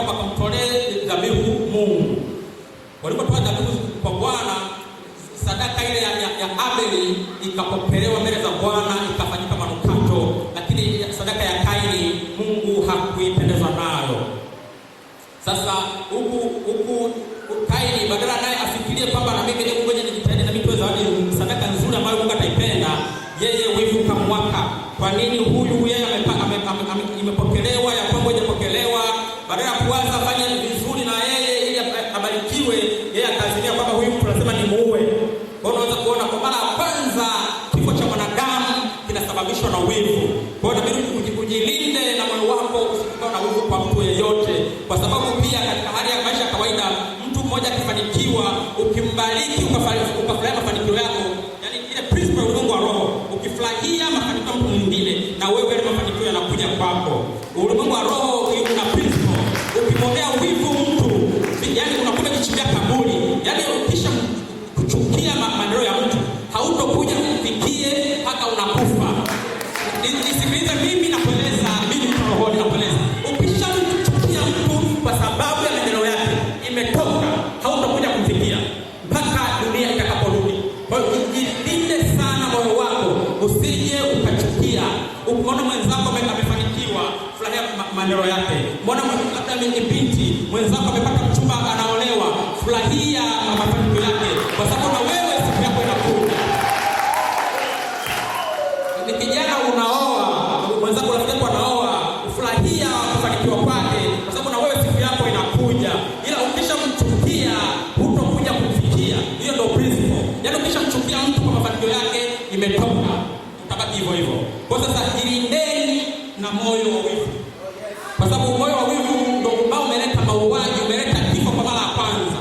wakamtolee dhabihu Mungu. Walipotoa dhabihu kwa Bwana, sadaka ile ya Abeli ikapokelewa mbele za Bwana, ikafanyika manukato, lakini sadaka ya Kaini Mungu hakuipendezwa nayo. Sasa huku Kaini badala naye afikirie kwamba na mimi leo ngoja nijitahidi na mimi zawadi sadaka nzuri ambayo Mungu ataipenda, yeye wivu kamwaka. Kwa nini huyu yeye imepokelewa ya kwangu hajapokelewa? Badala ya kuanza fanya vizuri na yeye ili abarikiwe, yeye akazimia kwamba huyu mtu lazima nimuue. Kwa hiyo unaweza kuona kwa mara ya kwanza kifo cha mwanadamu kinasababishwa na wivu. Kwa hiyo inabidi ujilinde na moyo wako usikuwa na wivu kwa mtu yeyote, kwa sababu pia katika hali ya maisha ya kawaida mtu mmoja akifanikiwa, ukimbariki ukafurahia mafanikio yako, yani ile principle ya ulimwengu wa roho, ukifurahia mafanikio ya mtu mwingine na wewe ile mafanikio yanakuja kwako. Ulimwengu wa roho una principle. Ukimwonea wivu mtu, yani unakuja kuchimbia kaburi. Yani ukisha kuchukia maneno ya mtu, hautokuja kufikie mpaka unakufa. Nisikilize mimi nakueleza, mimi rohoni nakueleza. Ukishamchukia mtu kwa sababu ya maneno yake, imetoka, hautakuja kufikia mpaka dunia itakaporudi. Kwa hiyo jilinde sana moyo wako, usije ukachukia. Ukiona mwenzako amefanikiwa, furahia maneno yake. Mbona labda ni binti mwenzako amepata mchumba anaolewa, furahia mafanikio yake, kwa sababu na wewe siku yako inakuja. Ni kijana unaoa, mwenzako rafiki yako anaoa, furahia kufanikiwa kwake, kwa sababu na wewe siku yako inakuja. Ila ukishamchukia hutokuja kufikia. Hiyo ndio principle. Yaani ukishamchukia mtu kwa mafanikio yake, imetoka, utabaki hivyo hivyo. Kwa sasa jilindeni na moyo wa wivu, kwa sababu moyo wa wivu ndio ambao umeleta mauaji, umeleta kifo kwa mara ya kwanza.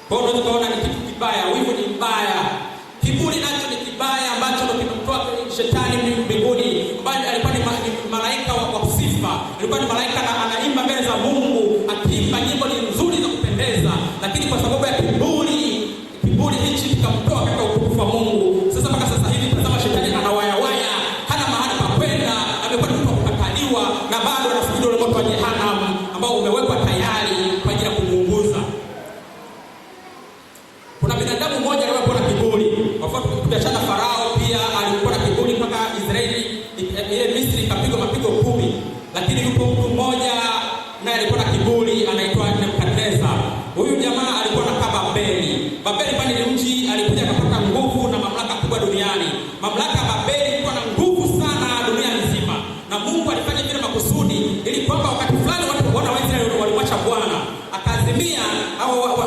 Kwa hiyo unaweza kuona ni kitu kibaya, wivu ni mbaya. Kiburi nacho ni kibaya ambacho ndio kimemtoa shetani mbinguni, ambaye alikuwa ni malaika wa kusifa, alikuwa ni malaika na anaimba mbele za Mungu, akiimba nyimbo nzuri za kupendeza, lakini kwa sababu ya kiburi hichi kikamtoa katika utukufu wa Mungu. Sasa mpaka sasa hivi tazama, shetani anawayawaya, hana mahali pa kwenda, amekuwa mtu wa kukataliwa, na bado anasubiri ule moto wa jehanamu ambao umewekwa tayari kwa ajili ya kumuunguza. Kuna binadamu mmoja alikuwa na kiburi. Kwa mfano tukiachana Farao, pia alikuwa na kiburi mpaka Israeli ile Misri ikapigwa mapigo 10. Lakini yupo mtu mmoja naye alikuwa na kiburi, anaitwa Nebukadneza. Huyu jamaa alikuwa na Babeli. Babeli bali ni mji, alikuja akapata nguvu na mamlaka kubwa duniani. Mamlaka ya Babeli ilikuwa na nguvu sana dunia nzima. Na Mungu alifanya vile makusudi ili kwamba wakati fulani wana wa Israeli walimwacha Bwana, akazimia au watu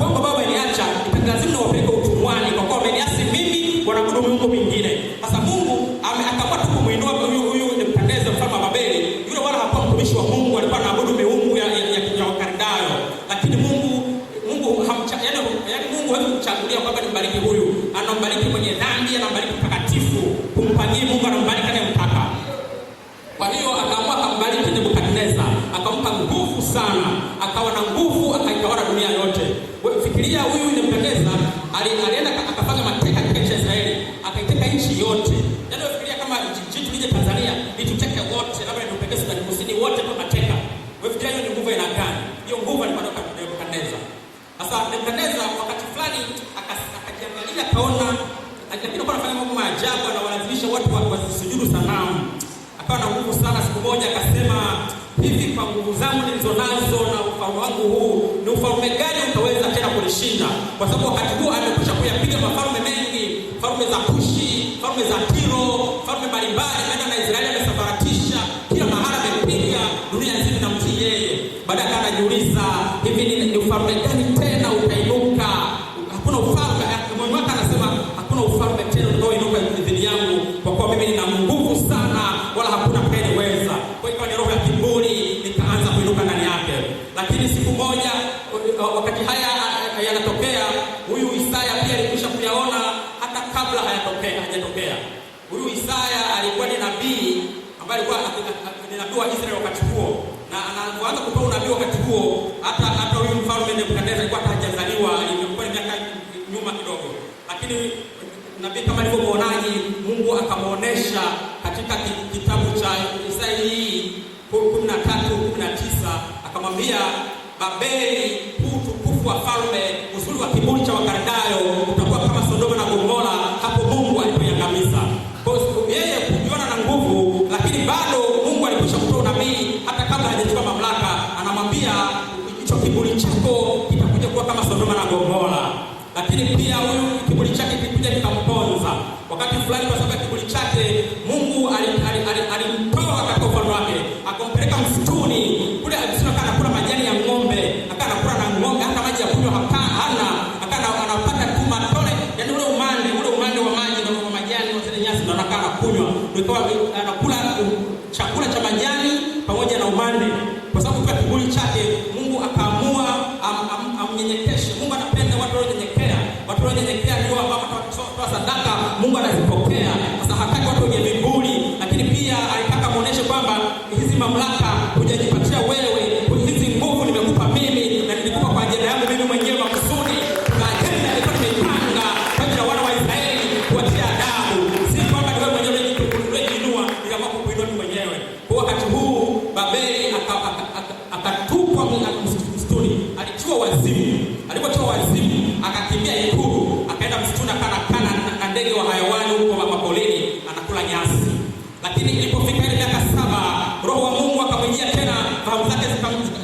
wangu ambao wameniacha lazima wapeleke utumwani, kwa kuwa wameniasi mimi, wanaabudu Mungu mwingine. Sasa Mungu akaamua tu kumuinua huyu Nebukadneza mfalme wa Babeli. Yule wala hakuwa mtumishi wa Mungu, alikuwa anaabudu miungu ya Wakaldayo. Lakini Mungu hawezi kumchagulia kwamba nimbariki huyu. Anambariki mwenye dhambi, anambariki mtakatifu, kumpangia Mungu anambariki anayemtaka. Kwa hiyo akaamua kumbariki Nebukadneza, akampa nguvu sana, akawa na nguvu, akaitawala dunia yote. Wewe fikiria, huyu Nebukadneza alienda akafanya mateka katika nchi ya Israeli, akaiteka nchi yote. Yaani fikiria kama jitu lije Tanzania lituteke wote, labda tupeke Sudan Kusini wote kwa mateka. Wewe fikiria hiyo ni nguvu ina gani? Hiyo nguvu alipata kwa Nebukadneza. Sasa Nebukadneza wakati fulani akajiangalia, akaona lakini kwa anafanya mambo maajabu, anawalazimisha watu wasisujudu sanamu. Akawa na nguvu sana. Siku moja akasema, hivi kwa nguvu zangu nilizonazo na ufalme wangu huu, ni ufalme gani utaweza tena kunishinda? Kwa sababu wakati huo amekwisha kuyapiga mafalme mengi, falme za Kushi, falme za Tiro, falme mbalimbali, ameenda na Israeli amesafaratisha, kila mahali amepiga, dunia nzima inamtii yeye. Baadaye anajiuliza, hivi ni ufalme gani tena utainuka? Hakuna ufalme. Moyo wake anasema, hakuna ufalme tena utainuka dhidi yangu, kwa kuwa mimi nina nguvu sana, wala hakuna atakayeweza. Kwa hiyo ni roho ya kiburi ikaanza kuinuka ndani yake. Lakini siku moja wakati haya yanatokea, huyu Isaya pia alikwisha kuyaona hata kabla hajatokea. Huyu Isaya alikuwa ni nabii ambaye alikuwa ni nabii wa Israeli wakati huo, na anaanza kutoa unabii wakati huo. Hata huyu mfalme Nebukadneza alikuwa hajazaliwa, alikuwa ni miaka nyuma kidogo. Lakini nabii kama alivyomwonaji, Mungu akamuonesha katika kitabu cha Isaya 13:19, akamwambia akamwambia Babeli, huu utukufu wa falme, uzuri wa kiburi cha Wakaldayo utakuwa kama Sodoma na Gomora hapo Mungu alipoiangamiza. Kwa hiyo yeye kujiona na nguvu, lakini bado Mungu alikwisha kutoa unabii hata kabla hajachukua mamlaka, anamwambia hicho kiburi chako kitakuja kuwa kama Sodoma na Gomora. Lakini pia huyu kiburi chake kilikuja kikamponza. Wakati fulani kwa sababu ya kiburi chake, Mungu alimtoa katika ufalme wake, akampeleka msituni. Kule msituni akakula majani ya ng'ombe, akakula na ng'ombe, hata maji ya kunywa hana, anapata tu matone, yaani ule umande wa maji na majani na zile nyasi ndio anakunywa. Ndio anakula chakula cha majani pamoja na umande. Kwa sababu kwa kiburi chake, Mungu akaamua amnyenyekeshe. Mungu anapenda watu wanyenyekevu. Watu wanyenyekevu ndio ambao wanatoa sadaka, Mungu anazipokea. Sasa hataki watu wenye viburi, lakini pia alitaka muoneshe kwamba hizi mamlaka hujajipatia wewe, hizi nguvu nimekupa mimi na nilikupa kwa ajili yangu mimi mwenyewe makusudi. Na ajenda ilikuwa nimepanga kwa ajili ya wana wa Israeli kuwatia adabu. Si kwamba ni wewe mwenyewe unajiinua, ila Mungu kuinua ni mwenyewe. Kwa wakati huu Babeli akatupwa msituni, alitiwa wazimu. Alipotiwa wazimu akakimbia ikulu, akaenda msituni akana na ndege wa hayawani huko mapolini anakula nyasi. Lakini ilipofika ile miaka 7, Roho wa Mungu akamjia tena, fahamu zake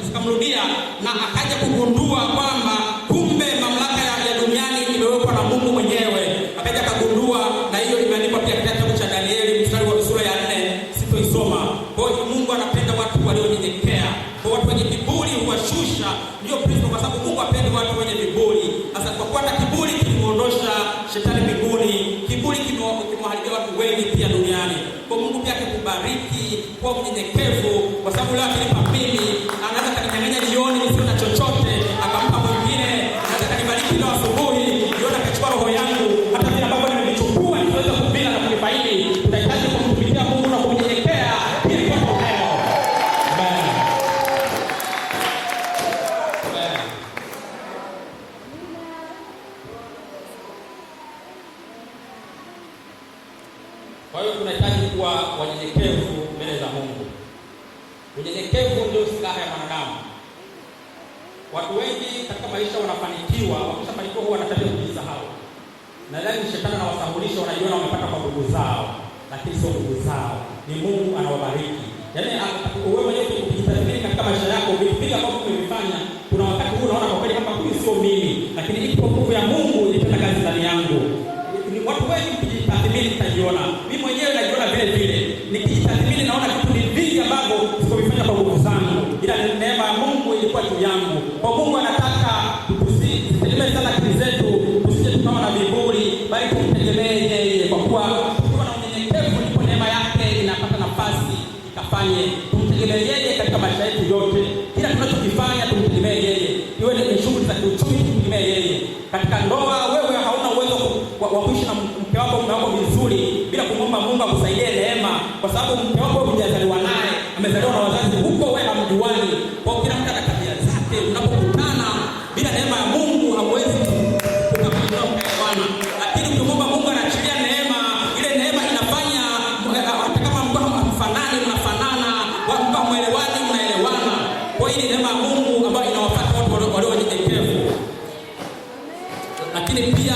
zikamrudia, na akaja kugundua kwamba kumbe mamlaka ya duniani imewekwa na Mungu mwenyewe. Akaja akagundua, na hiyo imeandikwa pia katika kitabu cha Danieli mstari wa sura ya 4, sitoisoma. Kwa hiyo Mungu anapenda watu walionyenyekea. Kwa watu wenye kiburi huwashusha, ndio Kristo, kwa sababu Mungu hapendi watu wenye viburi. Sasa kwa kuwa kiburi kimuondosha shetani mbinguni, kiburi kimwaharibia watu wengi pia duniani. Kwa Mungu pia akikubariki kwa mnyenyekevu, kwa sababu leo akinipa mimi, anaweza kaninyang'anya jioni nisio na chochote, akampa mwingine. Anaweza kanibariki leo asubuhi, jioni akachukua roho yangu, hata vile ambavyo nimechukua niweze kubila na kunifaidi. Tunahitaji kumtumikia Mungu na kumnyenyekea ili kwa leo. Amen. Kwa hiyo tunahitaji kuwa wanyenyekevu mbele za Mungu. Unyenyekevu ndio silaha ya mwanadamu. Watu wengi katika maisha wanafanikiwa, wakishafanikiwa huwa wanatabia kujisahau. Nadhani shetani anawasahulisha, wanajiona wamepata kwa nguvu zao, lakini sio nguvu zao. Ni Mungu anawabariki. Yaani wewe mwenyewe ukijitathmini katika maisha yako, ukipiga kwa Mungu umefanya, kuna wakati huu unaona kwa kweli hapa huyu sio mimi, lakini ipo nguvu ya Mungu ilitenda kazi ndani yangu. Watu wengi mkijitathmini mtajiona. Mimi mwenyewe najiona vile vile. Nikijitathmini naona vitu ni vingi ambavyo sikuvifanya kwa nguvu zangu, ila neema ya Mungu ilikuwa juu yangu. Kwa Mungu anataka tusitegemee sana akili zetu, tusije tukawa na viburi, bali tumtegemee yeye, kwa kuwa tukiwa na unyenyekevu ndipo neema yake inapata nafasi ikafanye. Tumtegemee yeye katika maisha yetu yote. Kila tunachokifanya tumtegemee yeye. Iwe ni shughuli za kiuchumi, tumtegemee yeye. Katika ndoa, wewe hauna uwezo wa kuishi na mke wako vizuri bila kumwomba Mungu akusaidie neema, kwa sababu mke wako hujazaliwa naye, amezaliwa na wazazi huko, wewe hamjuani. Kwa kila mtu ana tabia zake. Unapokutana bila neema ya Mungu hamwezi kukabiliana mkaelewana. Lakini ukimwomba Mungu anaachilia neema, ile neema inafanya hata kama mko hamfanani mnafanana, mko mwelewani mnaelewana. Kwa hiyo ni neema ya Mungu ambayo inawafuata watu walio wanyenyekevu. Lakini pia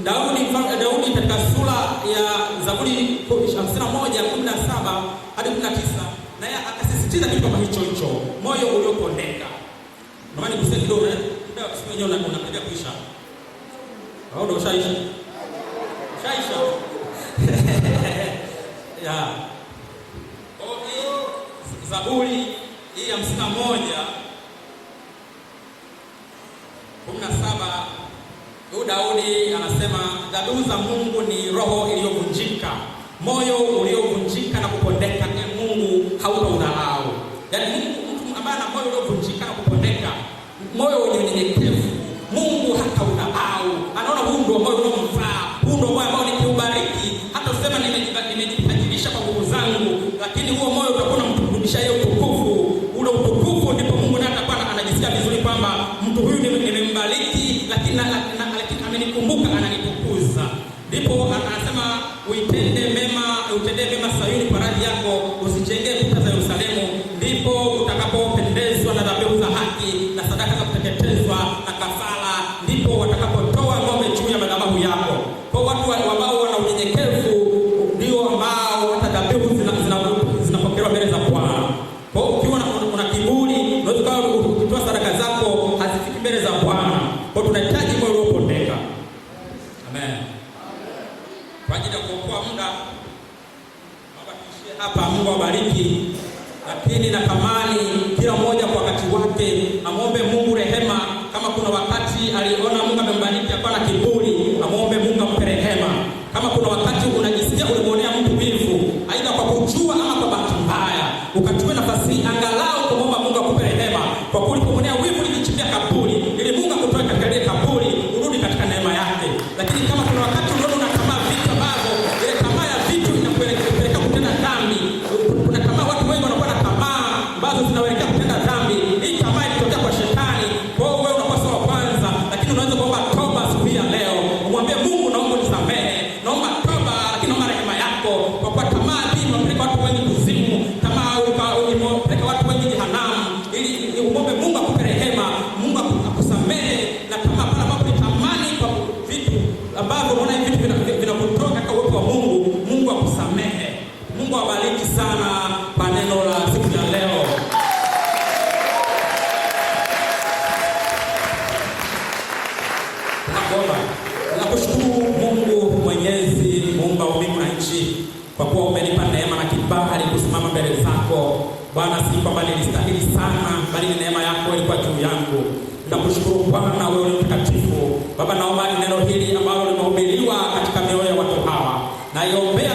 Daudi katika sura ya Zaburi 51:17 hadi 19, naye akasisitiza kitu kama hicho, moyo uliopondeka. Ndio maana nikusema kidogo, ndio siku yenyewe unakaribia kuisha. Au ndio ushaisha? Ya. Zaburi hii ya 51:17, Daudi anasema dhabihu za Mungu ni roho iliyovunjika, moyo uliovunjika na kupondeka, Mungu hautaudharau. Yaani mtu ambaye ana moyo uliovunjika na kupondeka, moyo wenye unyenyekevu, Mungu hataudharau. Anaona huu ndio moyo unaomfaa, huu ndio moyo ambao nikiubariki, hata usema nimejitajirisha kwa nguvu zangu, lakini huo moyo utakuwa unamrudisha yeye utukufu. Ule utukufu ndipo Mungu naye atakuwa anajisikia vizuri kwamba mtu huyu nimembariki, lakini amenikumbuka, ananitukuza. Ndipo anasema utendee mema Sayuni kwa radhi yako, usijengee kuta za Yerusalemu. Ndipo natamani kila mmoja kwa wakati wake amwombe Mungu rehema. Kama kuna wakati aliona Mungu amembariki akawa na kiburi, amwombe Mungu ampe rehema. Kama kuna wakati unajisikia ulimwonea mtu wivu, aidha kwa kujua ama kwa bahati mbaya, ukachukua nafasi angalau kumwomba Mungu akupe rehema. Kwa kuwa ulipomwonea wivu ulijichimbia kaburi, ili Mungu akutoe katika ile kaburi urudi katika neema yake. Lakini kama kuna wakati unaona unatamaa vitu ambavyo ile tamaa ya vitu inakupeleka kutenda dhambi, kuna tamaa, watu wengi wanakuwa na tamaa ambazo zinawaelekea kutenda dhambi. Hii tamaa ilitokea kwa shetani. Kwa hiyo wewe unakuwa sawa kwanza, lakini unaweza kuomba toba siku ya leo. Umwambie Mungu, naomba unisamehe, naomba toba, lakini naomba rehema yako, kwa kuwa tamaa hii imepeleka watu wengi kuzimu, tamaa imepeleka watu wengi jehanamu. Ili umwombe Mungu akupe rehema, Mungu akusamehe na tamaa pale ambapo unatamani kwa vitu ambavyo unaona hivi vitu vinakutoka katika uwepo wa Mungu. Mungu akusamehe. Mungu awabariki sana kwa neno la siku ya leo. Nakushukuru Mungu Mwenyezi, Muumba wa mbingu na nchi, kwa kuwa umenipa neema na kibali kusimama mbele zako. Bwana, si kwamba nilistahili sana, bali ni neema yako ilikuwa juu yangu. Nakushukuru Bwana, wewe ni mtakatifu. Baba, naomba neno hili ambalo limehubiriwa katika mioyo ya watu hawa, naiombea